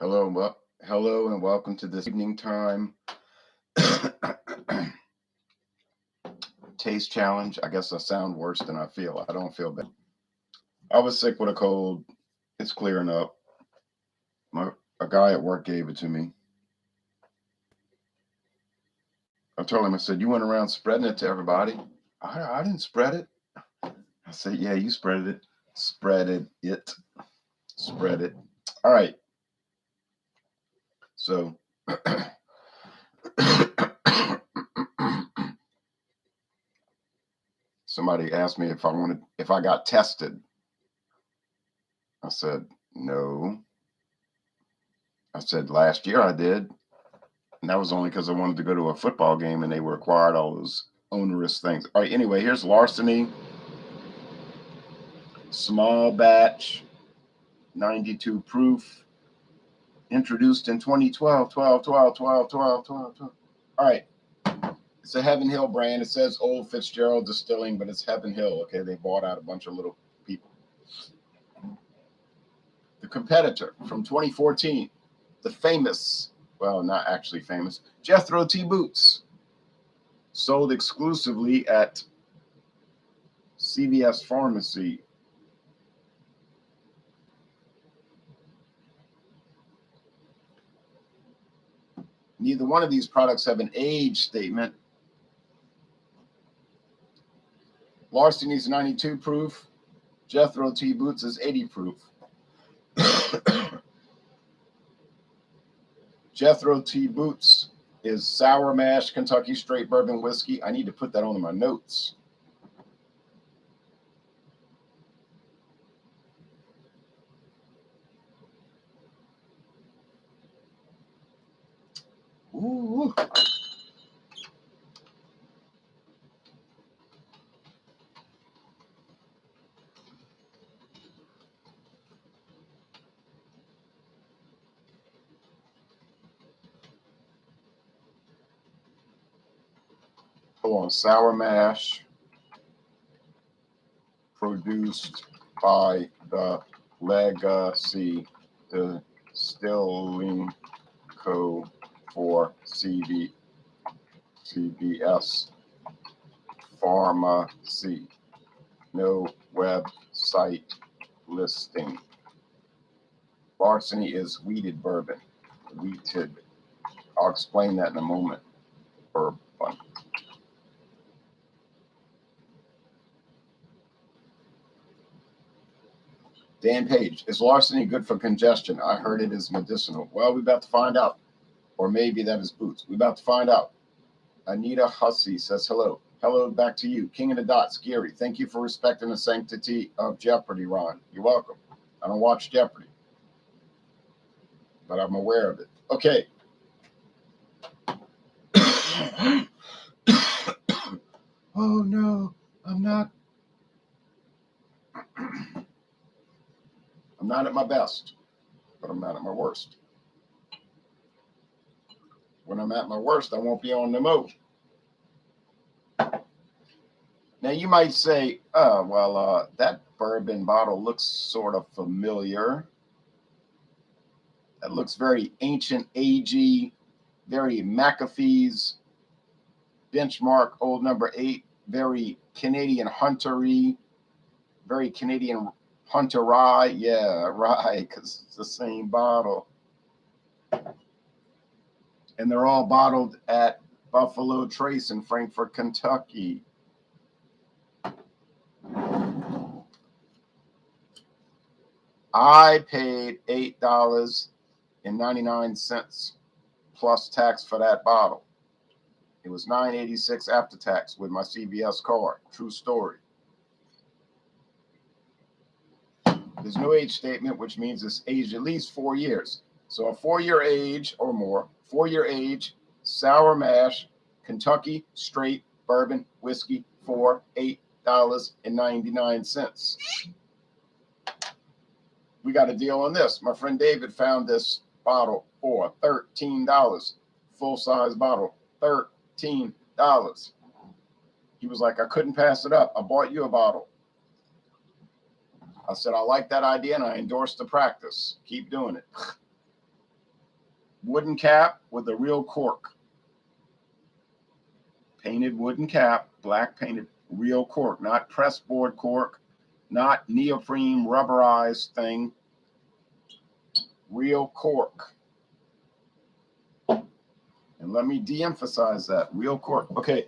Hello, and welcome to this evening time taste challenge. I guess I sound worse than I feel. I don't feel bad. I was sick with a cold. It's clearing up. A guy at work gave it to me. I told him, I said, "You went around spreading it to everybody." I didn't spread it. I said, "Yeah, you spread it. Spread it. Spread it." All right. So somebody asked me if I got tested. I said, no. I said, last year I did. And that was only because I wanted to go to a football game and they required all those onerous things. All right, anyway, here's Larceny Small Batch 92 proof, introduced in 2012, 12, 12, 12, 12, 12, 12. All right. It's a Heaven Hill brand. It says Old Fitzgerald Distilling, but it's Heaven Hill. Okay, they bought out a bunch of little people. The competitor from 2014, the famous, well, not actually famous, Jethro Tea Boots, sold exclusively at CVS Pharmacy. Neither one of these products have an age statement. Larceny's 92 proof. Jethro Tea Boots is 80 proof. Jethro Tea Boots is sour mash Kentucky straight bourbon whiskey. I need to put that on my notes. Ooh. Hold on, sour mash produced by the Legacy Distilling Co. for CVS Pharmacy. No website listing. Larceny is wheated bourbon. Wheated. I'll explain that in a moment. Bourbon. Dan Page, is Larceny good for congestion? I heard it is medicinal. Well, we're about to find out. Or maybe that is boots. We're about to find out. Anita Hussey says hello. Hello, back to you. King of the Dots, Gary. Thank you for respecting the sanctity of Jeopardy, Ron. You're welcome. I don't watch Jeopardy, but I'm aware of it. Okay. Oh, no, I'm not. I'm not at my best, but I'm not at my worst. When I'm at my worst, I won't be on the move. Now, you might say, oh, well, that bourbon bottle looks sort of familiar. That looks very ancient, agey, very McAfee's benchmark, old number 8, very Canadian huntery, very Canadian hunter rye. Yeah, rye, because it's the same bottle. And they're all bottled at Buffalo Trace in Frankfort, Kentucky. I paid $8.99 plus tax for that bottle. It was $9.86 after tax with my CVS card. True story. There's no age statement, which means it's aged at least 4 years. So a 4-year age or more, 4-year age, sour mash, Kentucky straight bourbon whiskey for $8.99. We got a deal on this. My friend David found this bottle for $13. Full-size bottle, $13. He was like, I couldn't pass it up. I bought you a bottle. I said, I like that idea, and I endorse the practice. Keep doing it. Wooden cap with a real cork. Painted wooden cap, black painted real cork, not pressboard cork, not neoprene rubberized thing. Real cork. And let me de-emphasize that. Real cork. Okay.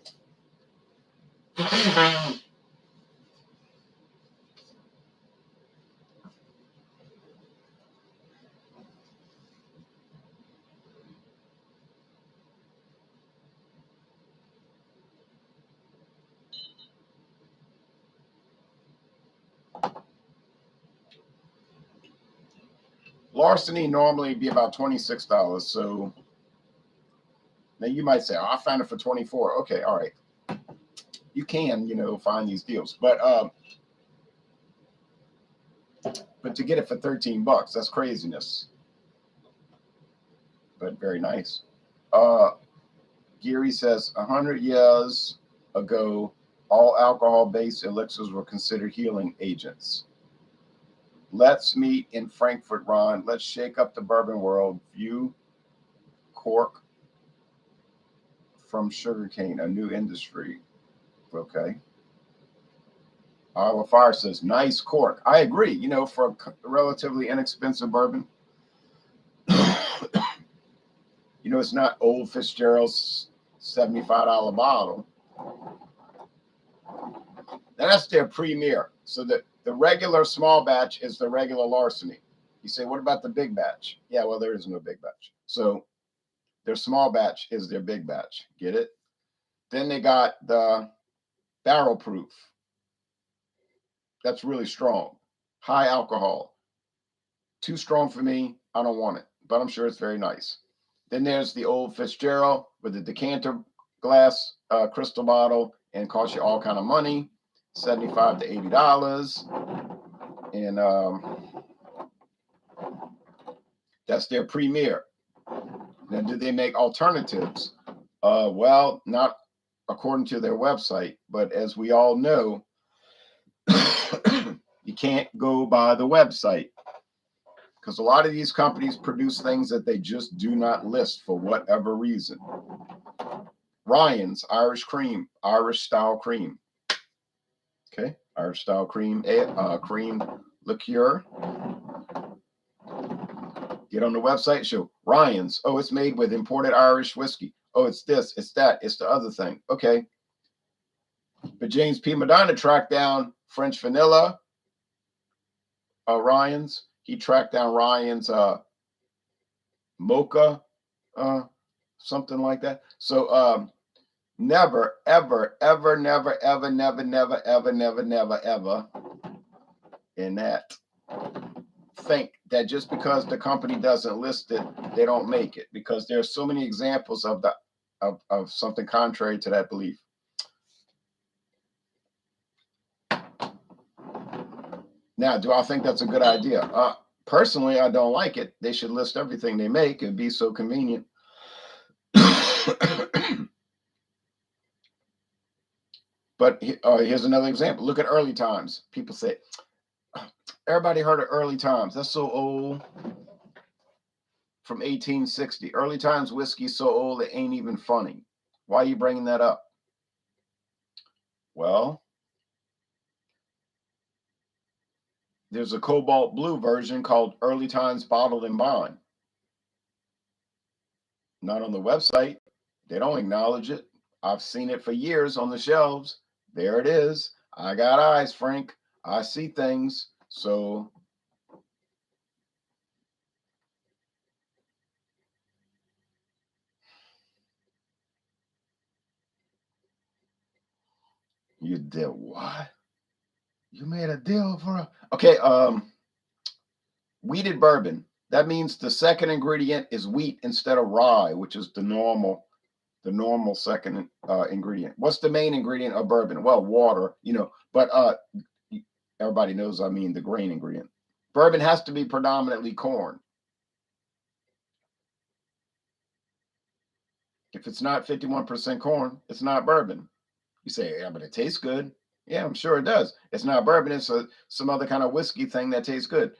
Larceny normally be about $26. So now you might say, oh, I found it for 24. Okay, all right. You can, find these deals. But to get it for $13, that's craziness. But very nice. Geary says 100 years ago, all alcohol-based elixirs were considered healing agents. Let's meet in Frankfurt, Ron. Let's shake up the bourbon world. View cork from sugarcane, a new industry. Okay. Isle of Fire says, nice cork. I agree. For a relatively inexpensive bourbon, it's not Old Fitzgerald's $75 bottle. That's their premier. So the regular small batch is the regular Larceny. You say, what about the big batch? Yeah, well, there is no big batch. So their small batch is their big batch. Get it? Then they got the barrel proof. That's really strong. High alcohol. Too strong for me. I don't want it, but I'm sure it's very nice. Then there's the Old Fitzgerald with the decanter glass crystal bottle, and costs you all kind of money, $75 to $80. And that's their premier. Now, do they make alternatives? Well, not according to their website, but as we all know, you can't go by the website because a lot of these companies produce things that they just do not list for whatever reason. Ryan's Irish cream, Irish style cream. Okay, Irish style cream, cream liqueur. Get on the website, show Ryan's. Oh, it's made with imported Irish whiskey. Oh, it's this, it's that, it's the other thing. Okay. But James P. Medina tracked down French vanilla, Ryan's. He tracked down Ryan's mocha, something like that. So never, ever, ever, never, ever, never, never, ever, never, never, ever in that think that just because the company doesn't list it, they don't make it, because there's so many examples of something contrary to that belief. Now, do I think that's a good idea? Personally, I don't like it. They should list everything they make. It'd be so convenient. But here's another example. Look at Early Times. People say, everybody heard of Early Times. That's so old. From 1860. Early Times whiskey so old it ain't even funny. Why are you bringing that up? Well, there's a cobalt blue version called Early Times Bottled and Bond. Not on the website. They don't acknowledge it. I've seen it for years on the shelves. There it is. I got eyes, Frank. I see things. So you did what? You made a deal for a... Okay, wheated bourbon. That means the second ingredient is wheat instead of rye, which is the normal second ingredient. What's the main ingredient of bourbon? Well, water, but everybody knows I mean the grain ingredient. Bourbon has to be predominantly corn. If it's not 51% corn, it's not bourbon. You say, yeah, but it tastes good. Yeah, I'm sure it does. It's not bourbon. It's some other kind of whiskey thing that tastes good.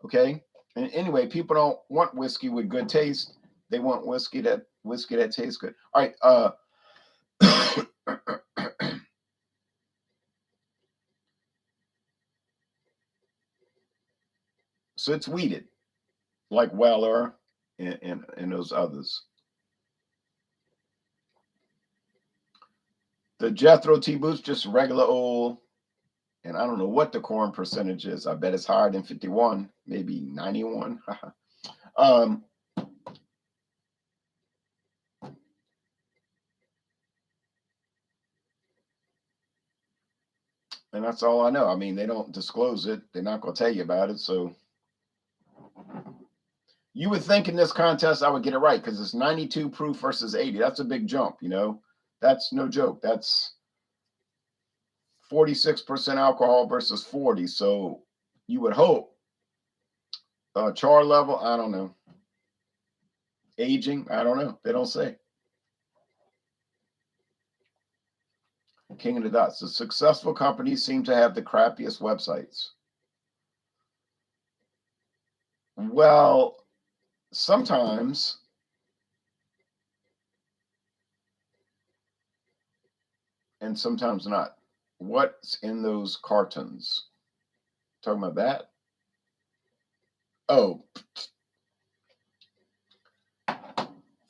Okay. And anyway, people don't want whiskey with good taste. They want whiskey that tastes good. All right. So it's weeded, like Weller and those others. The Jethro tea boots, just regular old, and I don't know what the corn percentage is. I bet it's higher than 51, maybe 91. um, and that's all I know. I mean, they don't disclose it. They're not going to tell you about it. So you would think in this contest I would get it right because it's 92 proof versus 80. That's a big jump, you know. That's no joke. That's 46% alcohol versus 40. So you would hope. Char level, I don't know. Aging, I don't know. They don't say. King of the Dots. The successful companies seem to have the crappiest websites. Well, sometimes. And sometimes not. What's in those cartons? Talking about that? Oh,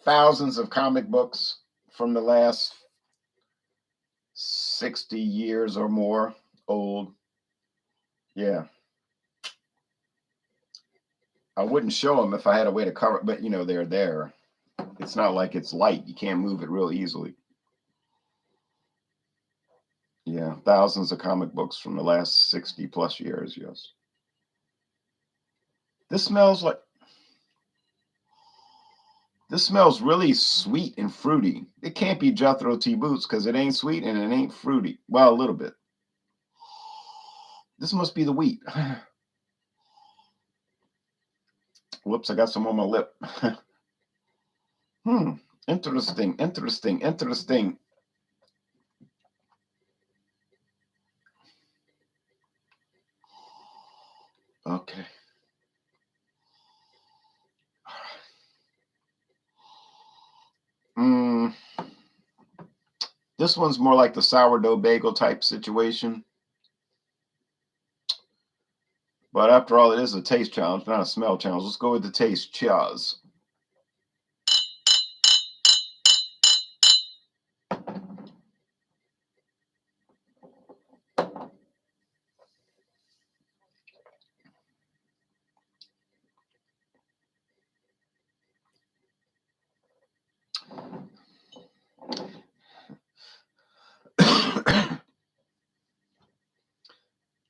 thousands of comic books from the last 60 years or more old. Yeah. I wouldn't show them if I had a way to cover it, but you know, they're there. It's not like it's light. You can't move it real easily. Yeah, thousands of comic books from the last 60 plus years, yes. This smells like This smells really sweet and fruity. It can't be Jethro tea boots because it ain't sweet and it ain't fruity. Well, a little bit. This must be the wheat. Whoops, I got some on my lip. Interesting, interesting, interesting. Okay. This one's more like the sourdough bagel type situation. But after all, it is a taste challenge, not a smell challenge. Let's go with the taste. Cheers.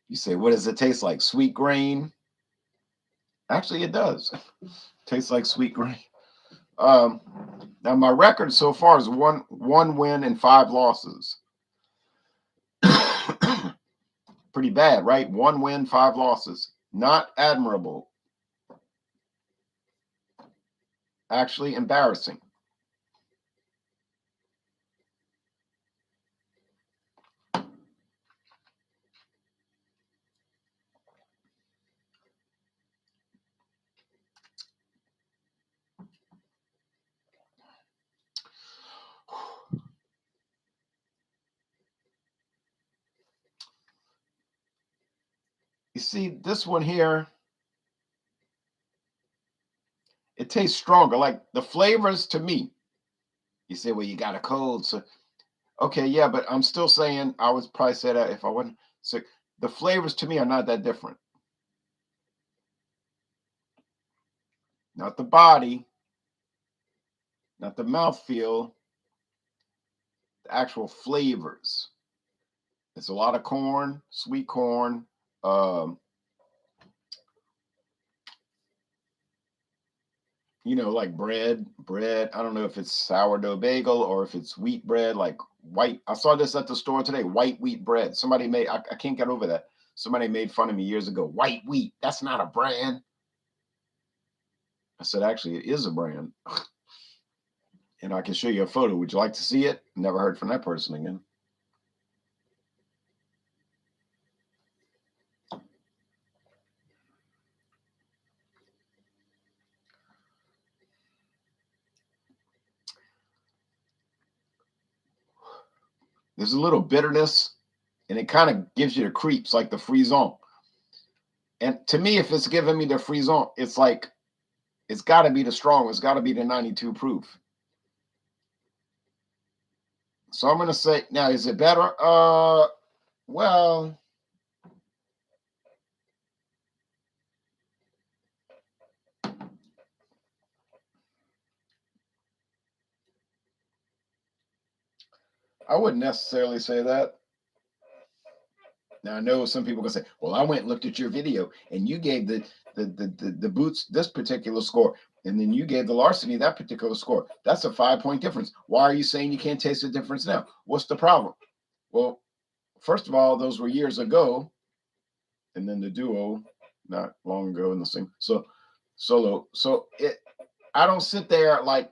You say, what does it taste like? Sweet grain? Actually, it does. Tastes like sweet grain. Now my record so far is one win and 5 losses. Pretty bad, right? 1 win, 5 losses. Not admirable. Actually embarrassing. You see, this one here, it tastes stronger. Like the flavors to me. You say, well, you got a cold. So, okay, yeah, but I'm still saying I would probably say that if I wasn't sick. The flavors to me are not that different. Not the body, not the mouthfeel, the actual flavors. It's a lot of corn, sweet corn. Um, you know, like bread. I don't know if it's sourdough bagel or if it's wheat bread, like white. I saw this at the store today, white wheat bread. Somebody made, I can't get over that. Somebody made fun of me years ago. White wheat, that's not a brand. I said, actually, it is a brand. And I can show you a photo. Would you like to see it? Never heard from that person again. There's a little bitterness, and it kind of gives you the creeps, like the frisson. And to me, if it's giving me the frisson, it's like it's got to be the strong. It's got to be the 92 proof. So I'm gonna say now, is it better? Well, I wouldn't necessarily say that. Now I know some people can say, "Well, I went and looked at your video, and you gave the boots this particular score, and then you gave the Larceny that particular score. That's a 5 point difference. Why are you saying you can't taste the difference now? What's the problem?" Well, first of all, those were years ago, and then the duo not long ago in the same solo. So I don't sit there like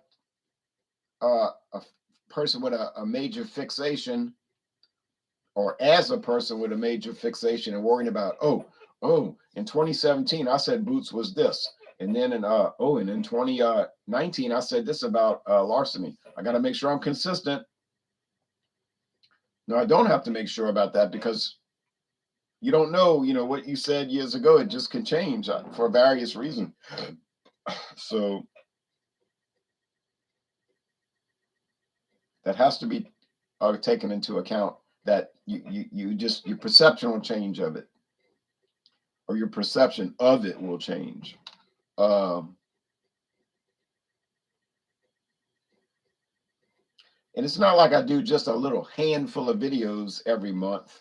a person with a major fixation, or as a person with a major fixation and worrying about, in 2017 I said Boots was this, and then in 2019 I said this about Larceny. I got to make sure I'm consistent. No, I don't have to make sure about that, because you don't know, what you said years ago. It just can change for various reasons. So that has to be taken into account, that you just, your perception will change of it, or your perception of it will change. And it's not like I do just a little handful of videos every month.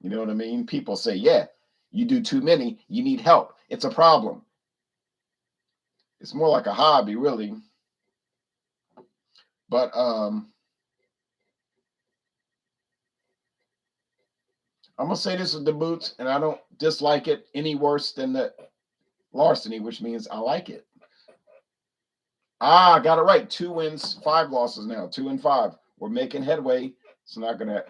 You know what I mean? People say, yeah, you do too many, you need help. It's a problem. It's more like a hobby, really. But I'm gonna say this is the Boots, and I don't dislike it any worse than the Larceny, which means I like it. I got it right. 2 wins, 5 losses now. 2 and 5. We're making headway. It's not gonna.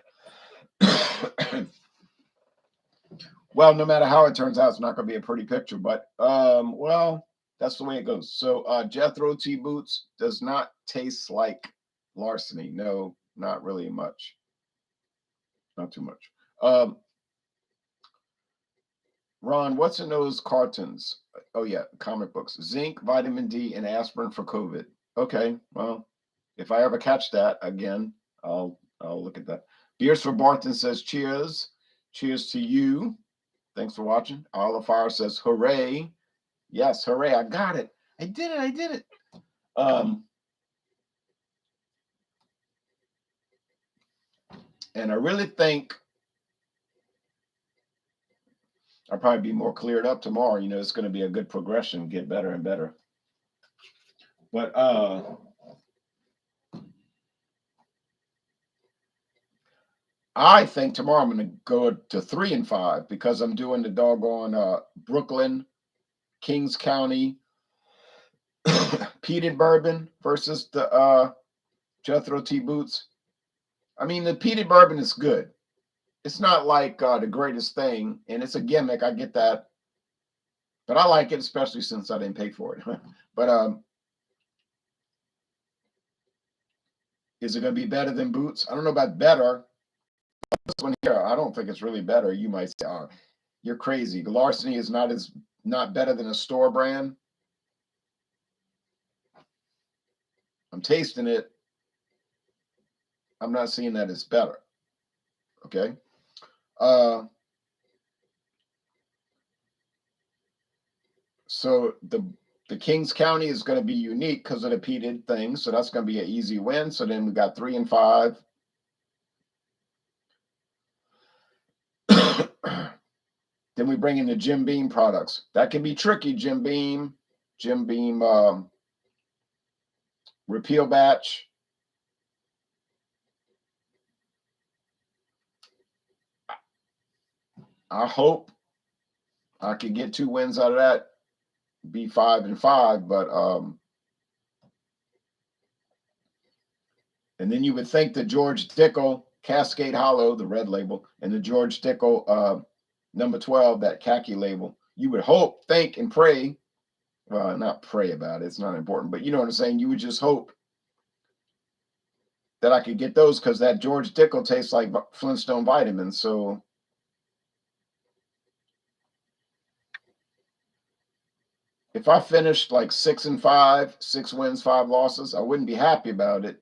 Well, no matter how it turns out, it's not gonna be a pretty picture. But well, that's the way it goes. So Jethro T Boots does not taste like Larceny. No, not really much. Not too much. Ron, what's in those cartons? Oh yeah, comic books. Zinc, vitamin D, and aspirin for COVID. Okay, well, if I ever catch that again, I'll look at that. Beers for Barton says cheers. Cheers to you. Thanks for watching. Olive Fire says hooray. Yes, hooray. I got it. I did it. I did it. And I really think I'll probably be more cleared up tomorrow. It's going to be a good progression, get better and better. But I think tomorrow I'm going to go to 3 and 5, because I'm doing the doggone Brooklyn, Kings County, peated bourbon versus the Jethro T Boots. I mean, the peated bourbon is good. It's not like the greatest thing, and it's a gimmick. I get that, but I like it, especially since I didn't pay for it. But is it going to be better than Boots? I don't know about better. This one here, I don't think it's really better. You might say, "Oh, you're crazy. Larceny is not better than a store brand." I'm tasting it. I'm not seeing that it's better. Okay. So the Kings County is going to be unique because of the peated thing. So that's going to be an easy win. So then we got 3 and 5. Then we bring in the Jim Beam products. That can be tricky. Jim Beam, Repeal Batch. I hope I could get 2 wins out of that, be 5 and 5, but and then you would think the George Dickel Cascade Hollow, the red label, and the George Dickel number 12, that khaki label, you would hope, think, and pray. Well, not pray about it. It's not important, but you know what I'm saying? You would just hope that I could get those because that George Dickel tastes like Flintstone vitamins. So if I finished like 6-5, 6 wins, 5 losses, I wouldn't be happy about it,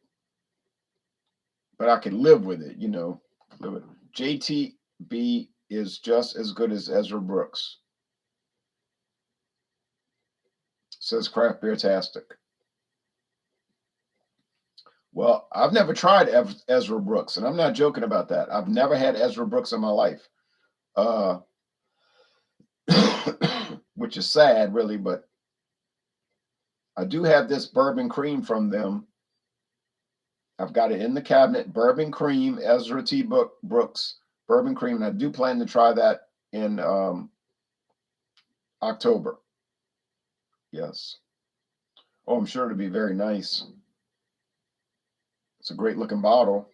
but I could live with it, you know. Live with it. JTB is just as good as Ezra Brooks, says Craft Beer Tastic. Well, I've never tried Ezra Brooks, and I'm not joking about that. I've never had Ezra Brooks in my life, which is sad, really, but I do have this bourbon cream from them. I've got it in the cabinet, bourbon cream, Ezra T. Brooks, bourbon cream, and I do plan to try that in October. Yes. Oh, I'm sure it'll be very nice. It's a great looking bottle.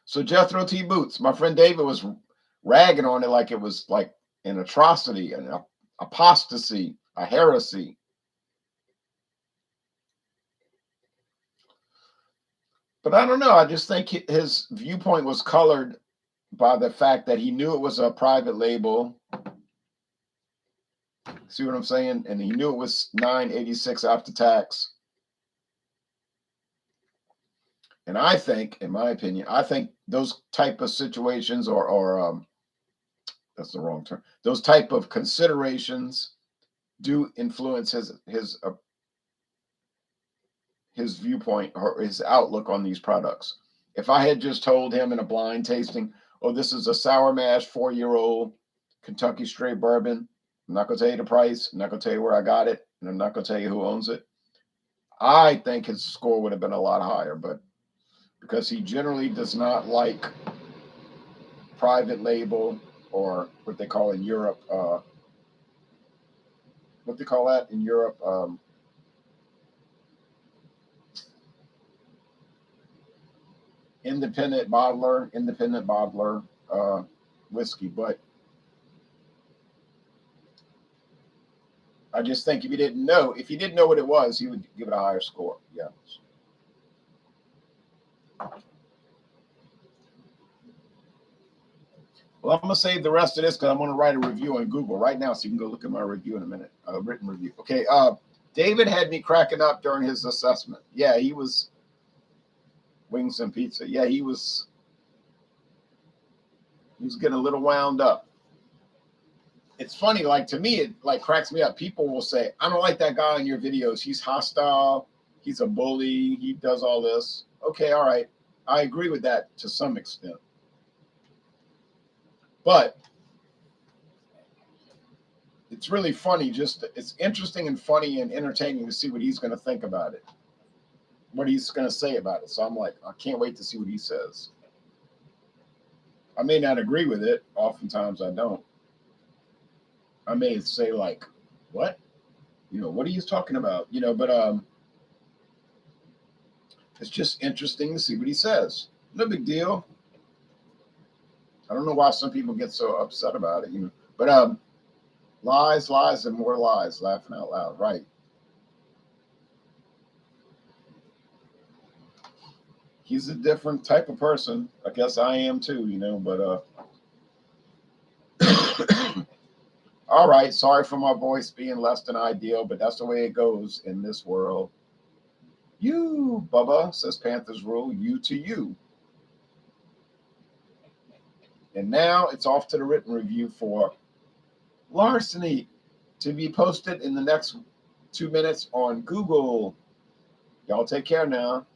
So Jethro T. Boots, my friend David was ragging on it like it was like an atrocity, an apostasy, a heresy. But I don't know. I just think his viewpoint was colored by the fact that he knew it was a private label. See what I'm saying? And he knew it was $9.86 after tax. And I think, in my opinion, I think those type of situations or that's the wrong term. Those type of considerations do influence his viewpoint or his outlook on these products. If I had just told him in a blind tasting, oh, this is a sour mash 4-year-old Kentucky straight bourbon, I'm not going to tell you the price, I'm not going to tell you where I got it, and I'm not going to tell you who owns it, I think his score would have been a lot higher. But because he generally does not like private label or what they call in Europe, what they call that in Europe, independent bottler whiskey. But I just think if he didn't know what it was, he would give it a higher score. Yeah. Well, I'm going to save the rest of this because I'm going to write a review on Google right now, so you can go look at my review in a minute, written review. Okay, David had me cracking up during his assessment. Yeah, he was wings and pizza. Yeah, he was getting a little wound up. It's funny, like to me, it like cracks me up. People will say, I don't like that guy in your videos. He's hostile. He's a bully. He does all this. Okay, all right. I agree with that to some extent. But it's really funny. It's interesting and funny and entertaining to see what he's going to think about it, what he's going to say about it. So I'm like, I can't wait to see what he says. I may not agree with it. Oftentimes I don't. I may say like, what? What are you talking about? But it's just interesting to see what he says. No big deal. I don't know why some people get so upset about it, But lies, lies, and more lies, laughing out loud, right? He's a different type of person. I guess I am too, but all right, sorry for my voice being less than ideal, but that's the way it goes in this world. You, Bubba, says Panthers rule, you to you. And now it's off to the written review for Larceny to be posted in the next 2 minutes on Google. Y'all take care now.